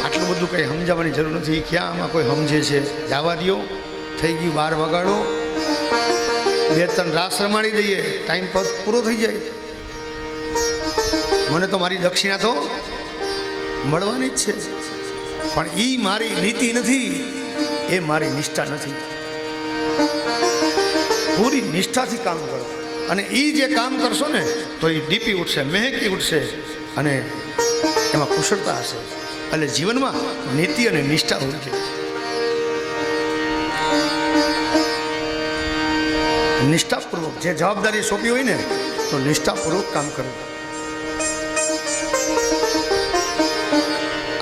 આટલું બધું કંઈ સમજાવવાની જરૂર નથી. ક્યાં આમાં કોઈ સમજે છે? જવા દો, થઈ ગયું 12 વગાડો, 2-3 રાસ રમાડી દઈએ, ટાઈમ પર પૂરો થઈ જાય. મને તો મારી દક્ષિણા તો મળવાની જ છે, પણ એ મારી નીતિ નથી, એ મારી નિષ્ઠા નથી. પૂરી નિષ્ઠાથી કામ કરો, અને એ જે કામ કરશો ને તો એ દીપી ઉઠશે, મહેકી ઉઠશે, અને એમાં કુશળતા હશે. એટલે જીવનમાં નીતિ અને નિષ્ઠા હોવી જોઈએ. નિષ્ઠાપૂર્વક જે જવાબદારી સોંપી હોય ને તો નિષ્ઠાપૂર્વક કામ કરવું.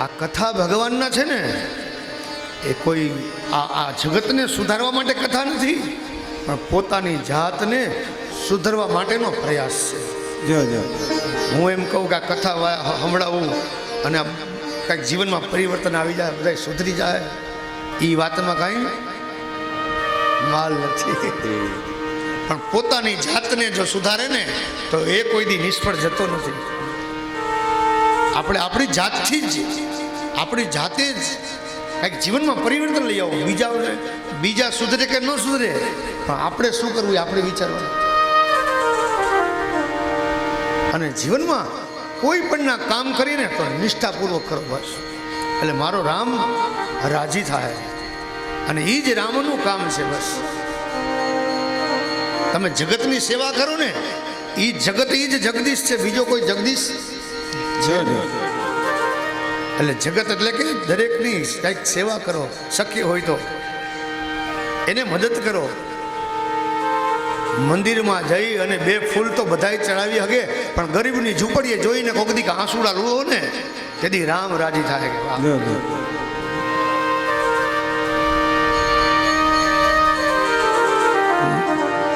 આ કથા ભગવાનના છે ને એ કોઈ આ જગતને સુધારવા માટે કથા નથી, પણ પોતાની જાતને સુધારવા માટેનો પ્રયાસ છે. હું એમ કહું કે આ કથા સંભળાવું અને કંઈક જીવનમાં પરિવર્તન આવી જાય, બધા સુધરી જાય, એ વાતમાં કાંઈ માલ નથી. પણ પોતાની જાતને જો સુધારે ને તો એ કોઈ દી નિષ્ફળ જતો નથી. આપણે આપણી જાતથી જ, આપણી જાતે જ કંઈક જીવનમાં પરિવર્તન લઈ આવો. બીજા સુધરે કે ન સુધરે, પણ આપણે શું કરવું એ આપણે વિચારવાનું. અને જીવનમાં કોઈ પણના કામ કરીને તો નિષ્ઠાપૂર્વક કરો બસ. એટલે મારો રામ રાજી થાય, અને એ જ રામનું કામ છે. બસ તમે જગતની સેવા કરો ને, એ જગત એ જ જગદીશ છે, બીજો કોઈ જગદીશ છે નહીં. એટલે જગત એટલે કે દરેકની કંઈક સેવા કરો, શક્ય હોય તો એને મદદ કરો. મંદિરમાં જઈ અને 2 ફૂલ તો બધાય ચડાવી શકે, પણ ગરીબની ઝૂંપડીએ જોઈને કોક દી આંસુડા રૂળો ને તેથી રામ રાજી થાય.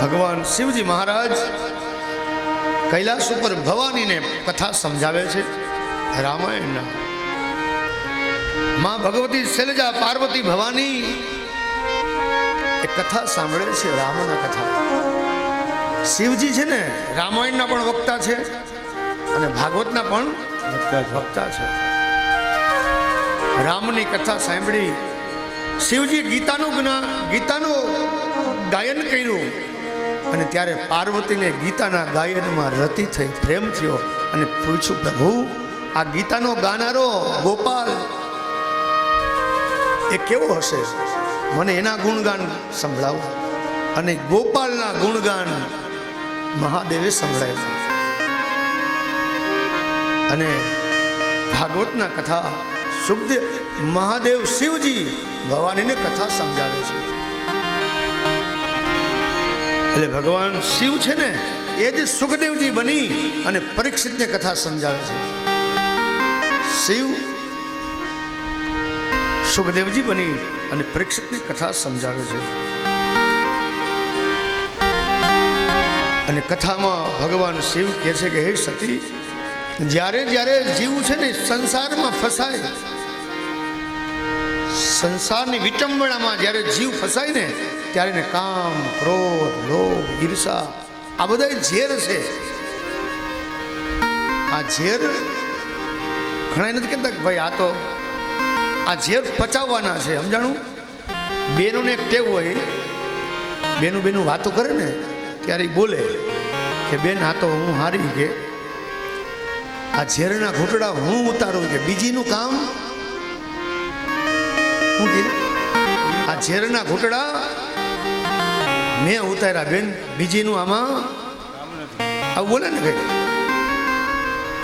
ભગવાન શિવજી મહારાજ કૈલાસ ઉપર ભવાનીને કથા સમજાવે છે રામાયણના. માં ભગવતી શૈલજા પાર્વતી ભવાની એ કથા સાંભળે છે, રામના કથા. શિવજી છે ને રામાયણના પણ વક્તા છે અને ભાગવતના પણ વક્તા છે. રામની કથા સાંભળી શિવજી ગીતાનું ગાયન કર્યું, અને ત્યારે પાર્વતીને ગીતાના ગાયનમાં રતિ થઈ, પ્રેમ થયો, અને પૂછ્યું પ્રભુ આ ગીતાનો ગાનારો ગોપાલ એ કેવો હશે? મને એના ગુણગાન સંભળાવો. અને ગોપાલના ગુણગાન મહાદેવે સંભળાવ્યા. અને ભાગવતના કથા સુખદેવ મહાદેવ શિવજી ભવાનીને કથા સમજાવે છે. એટલે ભગવાન શિવ છે ને એ જ સુખદેવજી બની અને પરીક્ષિતને કથા સમજાવે છે. શિવ સુખદેવજી બની અને પરીક્ષિતને કથા સમજાવે છે. અને કથામાં ભગવાન શિવ કહે છે કે હે સતી, જ્યારે જ્યારે જીવ છે ને સંસારમાં ફસાય, સંસારની વિટંબણામાં જ્યારે જીવ ફસાય ને ત્યારે ને કામ, ક્રોધ, લોભ, ઈર્ષા આ બધા ઝેર છે. આ ઝેર ઘણા નથી કહેતા કે ભાઈ આ ઝેર પચાવવાના છે. સમજાણું? બેનોને એક ટેવ હોય, બેનું વાતો કરે ને ત્યારે બોલે કે બેન આ તો હું હારી કે આ ઝેરના ઘૂંટડા હું ઉતારું કે બીજીનું કામ હું કે આ ઝેરના ઘૂંટડા મેં ઉતાર્યા બેન, બીજીનું આમાં આવું બોલે ને કઈ.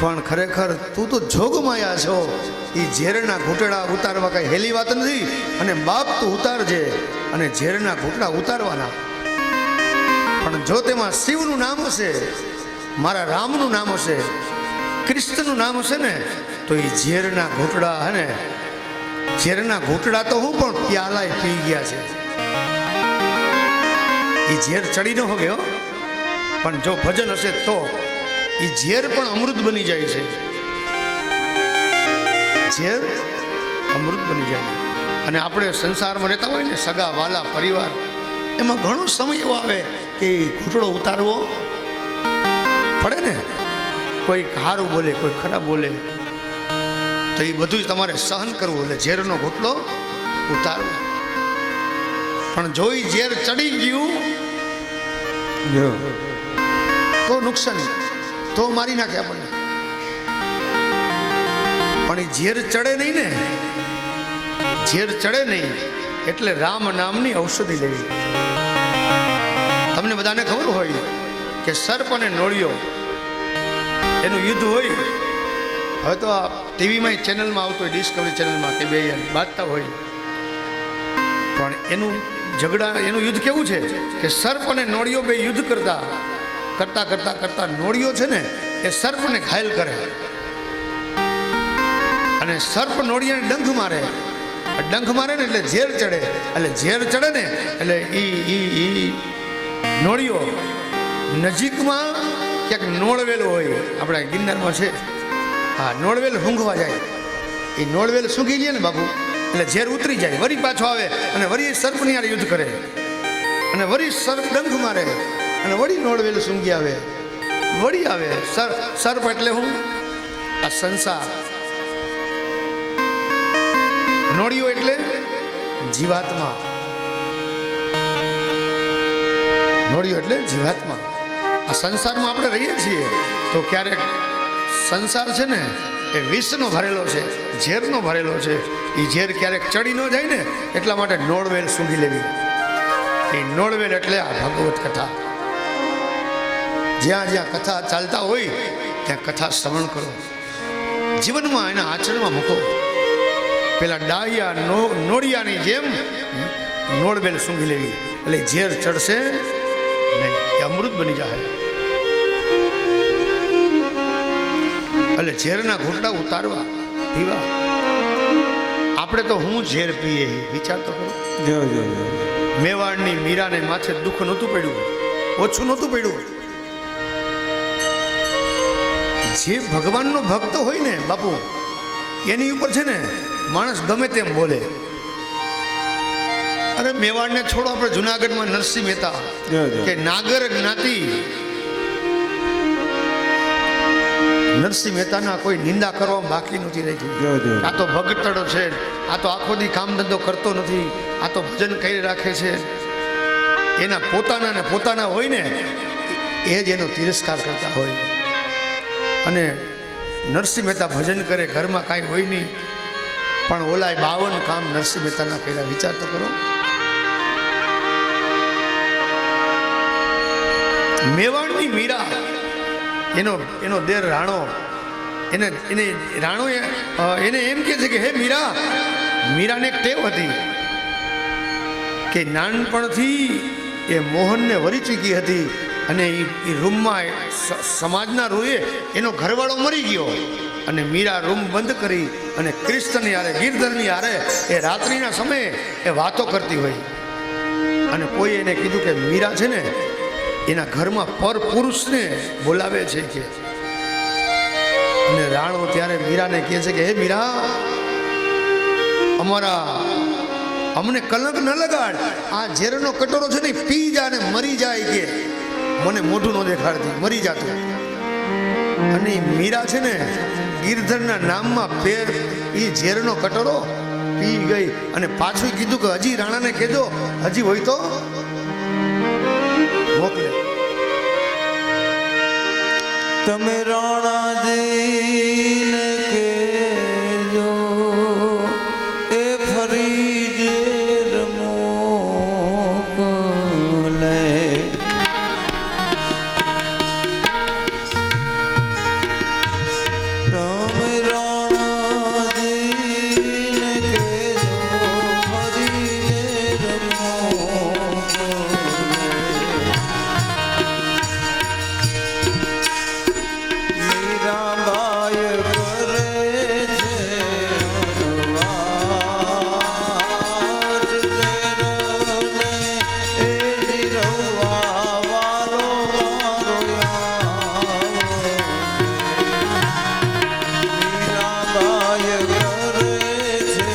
પણ ખરેખર તું તો જોગમાયા છો. એ ઝેરના ઘૂંટડા ઉતારવા કઈ હેલી વાત નથી. અને બાપ તું ઉતારજે અને ઝેરના ઘૂંટડા ઉતારવાના. પણ જો તેમાં શિવનું નામ હશે, મારા રામનું નામ હશે, કૃષ્ણનું નામ હશે ને તો એ ઝેરના ઘૂંટડા હે ને, ઝેરના ઘૂંટડા તો હું પણ પ્યાલાય પી ગયા છે. એ ઝેર ચડી ન હોગે હો, પણ જો ભજન હશે તો એ ઝેર પણ અમૃત બની જાય છે. ઝેર અમૃત બની જાય. અને આપણે સંસારમાં રહેતા હોય ને, સગા વાલા પરિવાર, એમાં ઘણો સમય એવો આવે કે ઘૂંટડો ઉતારવો પડે ને. કોઈ સારું બોલે, કોઈ ખરાબ બોલે, તો એ બધું જ તમારે સહન કરવું. એટલે ઝેરનો ઘૂંટડો ઉતારવો. પણ જો એ ઝેર ચડી ગયું તો નુકસાન, તો મારી નાખે આપણને. પણ એ ઝેર ચડે નહીં ને, ઝેર ચડે નહીં એટલે રામ નામની ઔષધિ લેવી. તમને બધાને ખબર હોય કે સર્પ અને નોળિયો એનું યુદ્ધ હોય. હવે તો આ ટીવીમાં ચેનલમાં આવતો હોય, ડિસ્કવરી ચેનલમાં કે બે બાજતા હોય. પણ એનું યુદ્ધ કેવું છે કે સર્પ અને નોળિયો બે યુદ્ધ કરતા નોળિયો છે ને એ સર્પને ઘાયલ કરે. અને સર્પ નોળિયાને ડંખ મારે ને એટલે ઝેર ચડે. એટલે ઝેર ચડે ને એટલે ઈ નોળિયો નજીકમાં ક્યાંક નોળવેલ હોય, આપણા ગિરનારમાં છે, હા નોળવેલ ઊંઘવા જાય. એ નોળવેલ સૂંઘી લે ને બાપુ એટલે ઝેર ઉતરી જાય. વળી પાછો આવે અને વળી સર્પની યાર યુદ્ધ કરે અને વળી સર્પ ડંખ મારે અને વળી નોળવેલ સૂંઘી આવે, વળી આવે. સર્પ એટલે હું? આ સંસાર. નોળિયો એટલે જીવાત્મા. નોળિયો એટલે જીવાત્મા. આ સંસારમાં આપણે રહીએ છીએ તો ક્યારેક સંસાર છે ને એ વિષનો ભરેલો છે, ઝેરનો ભરેલો છે. એ ઝેર ક્યારેક ચડી ન જાય ને એટલા માટે નોળવેલ સૂંઘી લેવી. એ નોળવેલ એટલે આ ભાગવત કથા. જ્યાં જ્યાં કથા ચાલતા હોય ત્યાં કથા શ્રવણ કરો, જીવનમાં એના આચરણમાં મૂકો. પેલા ડાયા નોળિયાની જેમ નોળવેલ સૂંઘી લેવી એટલે ઝેર ચડશે નહીં, એ અમૃત બની જાય. એટલે ઝેરના ઘૂંટડા ઉતારવા, પીવા. આપણે તો હું ઝેર પીએ વિચાર તો કરો. મેવાડની મીરાને માથે દુઃખ નહોતું પડ્યું, ઓછું નહોતું પડ્યું. જે ભગવાનનો ભક્ત હોય ને બાપુ, એની ઉપર છે ને માણસ ગમે તેમ બોલે. અરે મેવાડને છોડો, આપણે જુનાગઢમાં નરસિંહ મહેતા કે નાગર જ્ઞાતિ, નરસિંહ મહેતાના કોઈ નિંદા કરવામાં બાકી નથી રહી. આ તો ભગતડો છે, આ તો આખો દી કામ ધંધો કરતો નથી, આ તો ભજન કરી રાખે છે. એના પોતાના હોય ને એ જ એનો તિરસ્કાર કરતા હોય. અને નરસિંહ મહેતા ભજન કરે, ઘરમાં કાંઈ હોય નહીં, પણ ઓલાય 52 કામ નરસિંહ મહેતાના કર્યા. વિચાર તો કરો. મેવાડની મીરા, એનો દેર રાણો, એને રાણો એને એમ કહે છે કે હે મીરા. મીરાને એક ટેવ હતી કે નાનપણથી એ મોહનને વરી ચૂકી હતી, અને એ રૂમમાં સમાજના રૂએ એનો ઘરવાળો મરી ગયો, અને મીરા રૂમ બંધ કરી અને કૃષ્ણની યારે, ગિરધરની યારે એ રાત્રિના સમયે એ વાતો કરતી હોય. અને કોઈ એને કીધું કે મીરા છે ને એના ઘરમાં પર પુરુષને બોલાવે છે કે. અને રાણો ત્યારે મીરાને કહે છે કે હે મીરા, અમને કલંક ન લગાડ, આ ઝેરનો કટોરો છે ને પી જા ને મરી જાય કે, મને મોઢું ન દેખાડતી, મરી જાતું. અને મીરા છે ને ગિરધરના નામમાં ફેર એ ઝેરનો કટોરો પી ગઈ. અને પાછું કીધું કે હજી રાણાને કહેજો, હજી હોય તો મોકલે. તમે રાણાજીને કહેજો એ ફરી ઝેર મોકલે. તમે રાણાજીને કહેજો ફરી ઝેર મોકલે. મીરાબાઈ કરે છે વનવાસ, ઝેરને એ જીરવા વારો વારો આવે. મીરાબાઈ કરે છે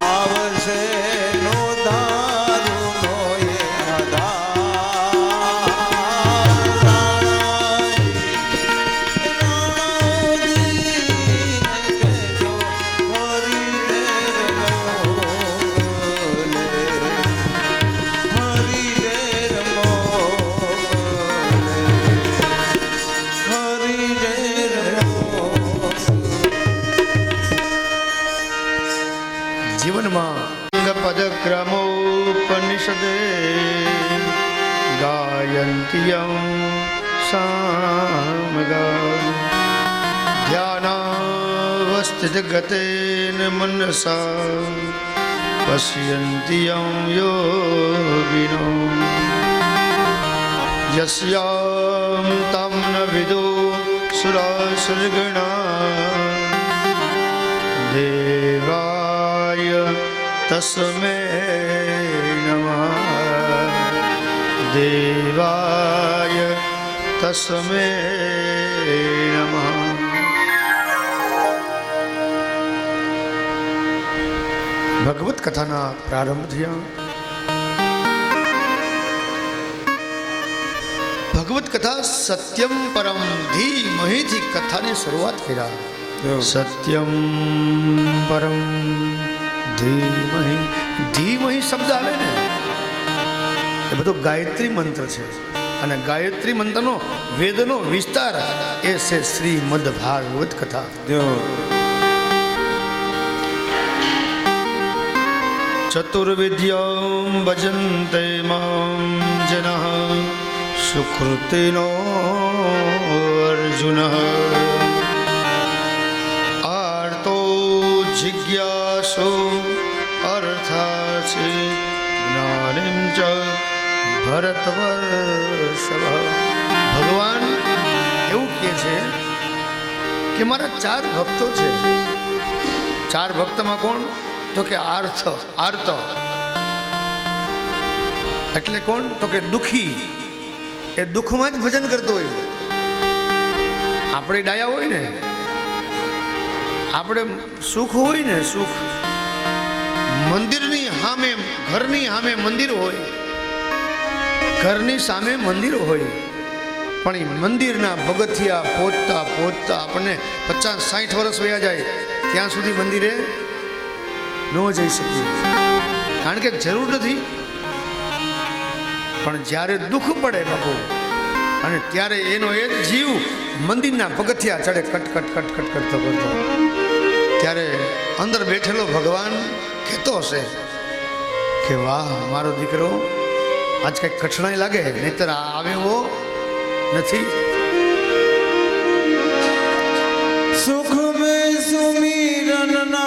આવશે નો દારૂ નો એ જીવનમાં પદક્રમોપનિષદે ગાયંત્યં સામગા ધ્યાનાવસ્થિતગતેન મનસા પશ્યન્તિયં યોગિનો યસ્યાં तं ન વિદો સુરાસુરગણા દેવાય તસ્મૈ નમઃ. દેવાય તસ્મૈ નમઃ. ભગવત કથાના પ્રારંભ થયા. ભગવત કથા સત્યમ પરમ ધીમહિથી કથાની શરૂઆત કર્યા. સત્યમ પરમ ધીમહિ. ધીમહિ શબ્દ આવે ને એ બધો ગાયત્રી મંત્ર છે, અને ગાયત્રી મંત્રનો વેદનો વિસ્તાર એ છે શ્રીમદ ભાગવત કથા. ચતુર્વિદ્યામ ભજન્તે મામ જનઃ સુકૃતિનો અર્જુન આર્તો જિજ્ઞાસો અર્થાર્થે જ્ઞાનિમ ચ ભરતવર્ષભ. ભગવાન એવું કહે છે કે મારા 4 ભક્તો છે. 4 ભક્તમાં કોણ? તો કે આર્ત. એટલે કોણ? તો કે દુખી. એ દુઃખમાં જ ભજન કરતો હોય. આપણે ડાયા હોય ને, આપણે સુખ હોય ને, સુખ મંદિરની સામે, ઘરની સામે મંદિર હોય, ઘરની સામે મંદિર હોય પણ એ મંદિરના પગથિયા પહોંચતા પહોંચતા આપણને 50-60 વર્ષ વયા જાય ત્યાં સુધી મંદિરે ન જઈ શકીએ, કારણ કે જરૂર નથી. પણ જ્યારે દુઃખ પડે બાપુ અને ત્યારે એનો એ જ જીવ મંદિરના પગથિયા ચડે કટ કટ કટ કટ કરતો કરતો, ત્યારે અંદર બેઠેલો ભગવાન કહેતો હશે કે વાહ મારો દીકરો આજ કંઈક કઠણાઈ લાગે, નહીતર આવ્યો નથી. સુખ में सुमिरन ना